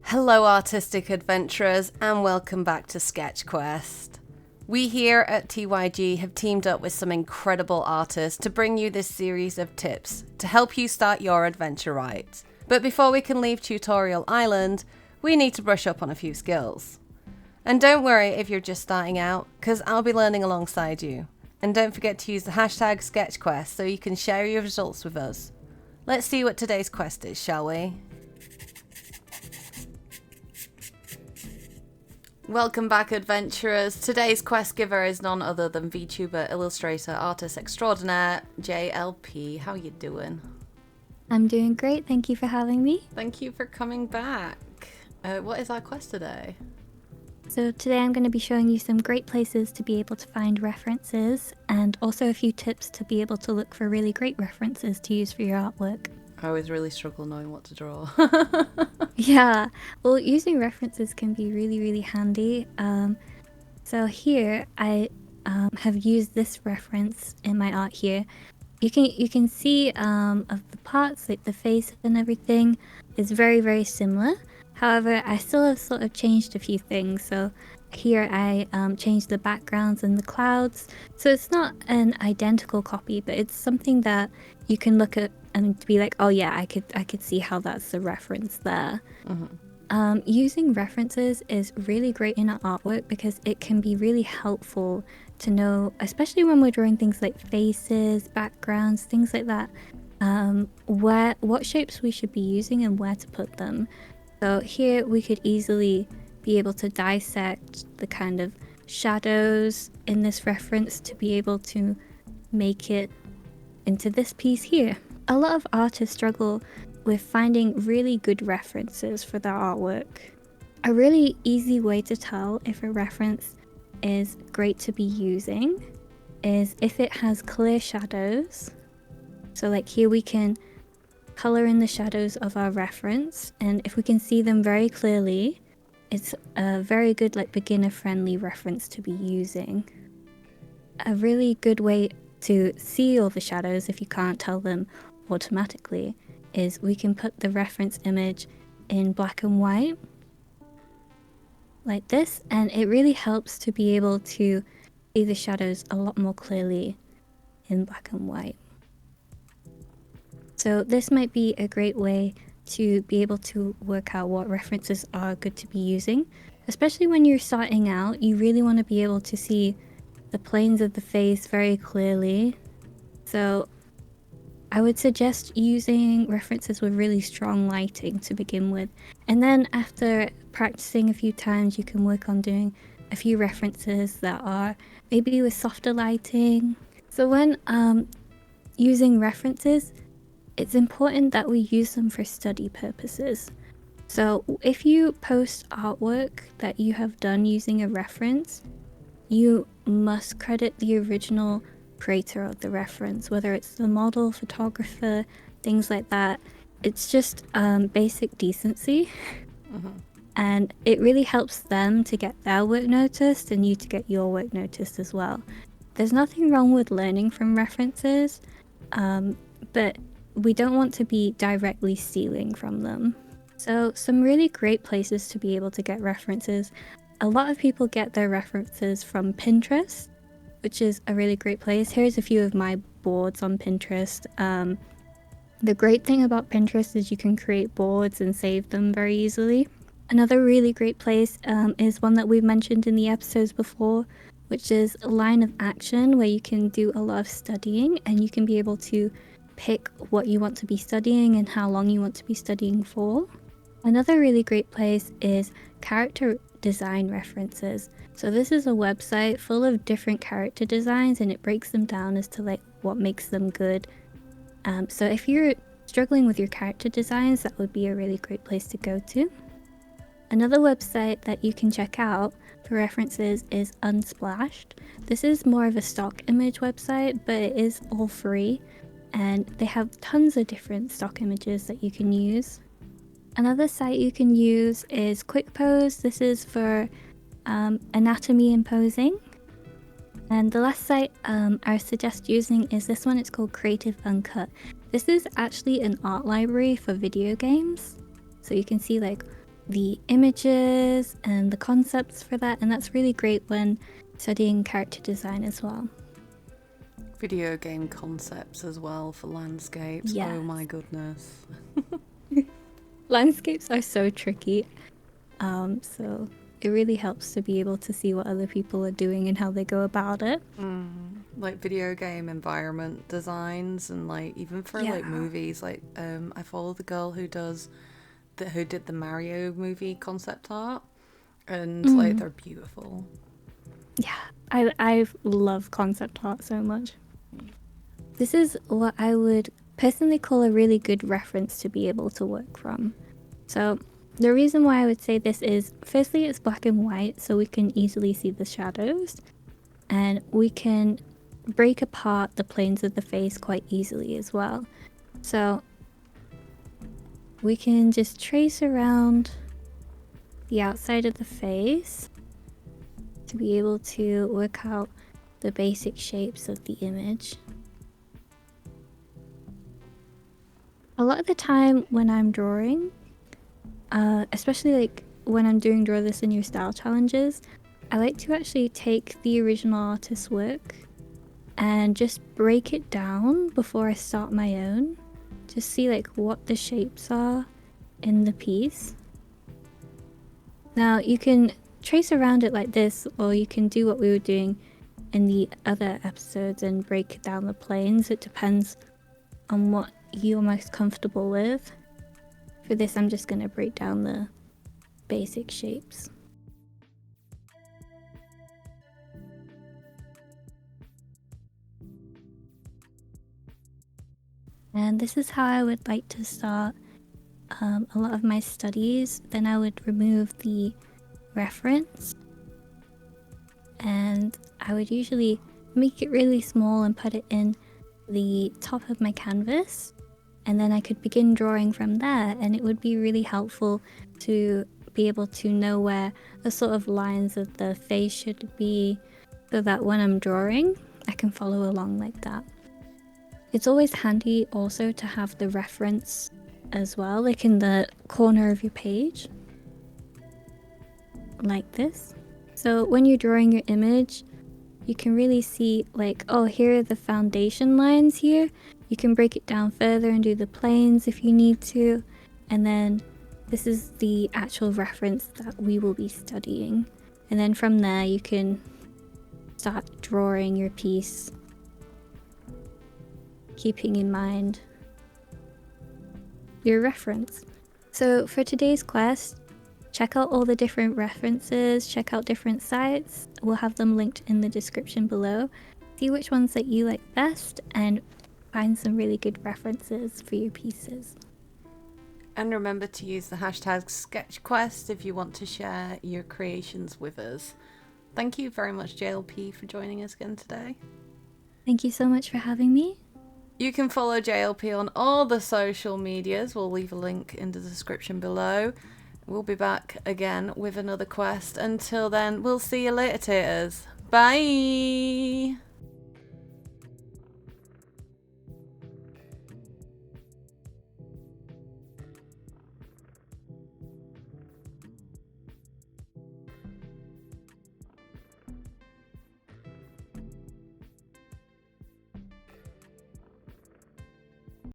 Hello artistic adventurers and welcome back to Sketch Quest. We here at TYG have teamed up with some incredible artists to bring you this series of tips to help you start your adventure right. But before we can leave Tutorial Island, we need to brush up on a few skills. And don't worry if you're just starting out, because I'll be learning alongside you. And don't forget to use the hashtag SketchQuest so you can share your results with us. Let's see what today's quest is, shall we? Welcome back, adventurers. Today's quest giver is none other than VTuber, illustrator, artist extraordinaire, J.L.P. How you doing? I'm doing great, thank you for having me. Thank you for coming back. What is our quest today? So today I'm going to be showing you some great places to be able to find references and also a few tips to be able to look for really great references to use for your artwork. I always really struggle knowing what to draw. Yeah, well, using references can be really handy. So here I have used this reference in my art here. You can see of the parts, like the face and everything, is very similar. However, I still have sort of changed a few things. So here I changed the backgrounds and the clouds. So it's not an identical copy, but it's something that you can look at and to be like, oh yeah, I could see how that's the reference there. Mm-hmm. Using references is really great in our artwork because it can be really helpful to know, especially when we're drawing things like faces, backgrounds, things like that, what shapes we should be using and where to put them. So here we could easily be able to dissect the kind of shadows in this reference to be able to make it into this piece here. A lot of artists struggle with finding really good references for their artwork. A really easy way to tell if a reference is great to be using is if it has clear shadows. So like here we can color in the shadows of our reference, and if we can see them very clearly, it's a very good like beginner friendly reference to be using. A really good way to see all the shadows if you can't tell them automatically is we can put the reference image in black and white like this, and it really helps to be able to see the shadows a lot more clearly in black and white. So this might be a great way to be able to work out what references are good to be using, especially when you're starting out. You really want to be able to see the planes of the face very clearly. So I would suggest using references with really strong lighting to begin with. And then after practicing a few times, you can work on doing a few references that are maybe with softer lighting. So when using references, it's important that we use them for study purposes. So if you post artwork that you have done using a reference, you must credit the original creator of the reference, whether it's the model, photographer, things like that. It's just basic decency. Mm-hmm. And it really helps them to get their work noticed and you to get your work noticed as well. There's nothing wrong with learning from references, but we don't want to be directly stealing from them. So some really great places to be able to get references. A lot of people get their references from Pinterest, which is a really great place. Here's a few of my boards on Pinterest. The great thing about Pinterest is you can create boards and save them very easily. Another really great place is one that we've mentioned in the episodes before, which is Line of Action, where you can do a lot of studying and you can be able to pick what you want to be studying and how long you want to be studying for. Another really great place is Character Design References. So this is a website full of different character designs and it breaks them down as to like what makes them good. So if you're struggling with your character designs, that would be a really great place to go to. Another website that you can check out for references is Unsplashed. This is more of a stock image website, but it is all free and they have tons of different stock images that you can use. Another site you can use is QuickPose. This is for anatomy and posing. And the last site I suggest using is this one. It's called Creative Uncut. This is actually an art library for video games. So you can see like the images and the concepts for that. And that's really great when studying character design as well. Video game concepts as well for landscapes. Yes. Oh my goodness. Landscapes are so tricky. So it really helps to be able to see what other people are doing and how they go about it. Like video game environment designs, and like even for like movies, like I follow the girl who did the Mario movie concept art, and like they're beautiful. Yeah, I love concept art so much. This is what I would personally call a really good reference to be able to work from. So the reason why I would say this is, firstly, it's black and white, so we can easily see the shadows, and we can break apart the planes of the face quite easily as well. So we can just trace around the outside of the face to be able to work out the basic shapes of the image. A lot of the time when I'm drawing, especially like when I'm doing Draw This in Your Style challenges, I like to actually take the original artist's work and just break it down before I start my own. Just see like what the shapes are in the piece. Now you can trace around it like this, or you can do what we were doing in the other episodes and break down the planes. It depends on what you're most comfortable with. For this, I'm just going to break down the basic shapes. And this is how I would like to start a lot of my studies. Then I would remove the reference, and I would usually make it really small and put it in the top of my canvas, and then I could begin drawing from there, and it would be really helpful to be able to know where the sort of lines of the face should be, so that when I'm drawing I can follow along like that. It's always handy also to have the reference as well, like in the corner of your page, like this. So when you're drawing your image, you can really see like, oh, here are the foundation lines here. You can break it down further and do the planes if you need to. And then this is the actual reference that we will be studying. And then from there you can start drawing your piece, keeping in mind your reference. So for today's quest, check out all the different references, check out different sites. We'll have them linked in the description below. See which ones that you like best and find some really good references for your pieces. And remember to use the hashtag SketchQuest if you want to share your creations with us. Thank you very much, JLP, for joining us again today. Thank you so much for having me. You can follow JLP on all the social medias. We'll leave a link in the description below. We'll be back again with another quest. Until then, we'll see you later, taters. Bye!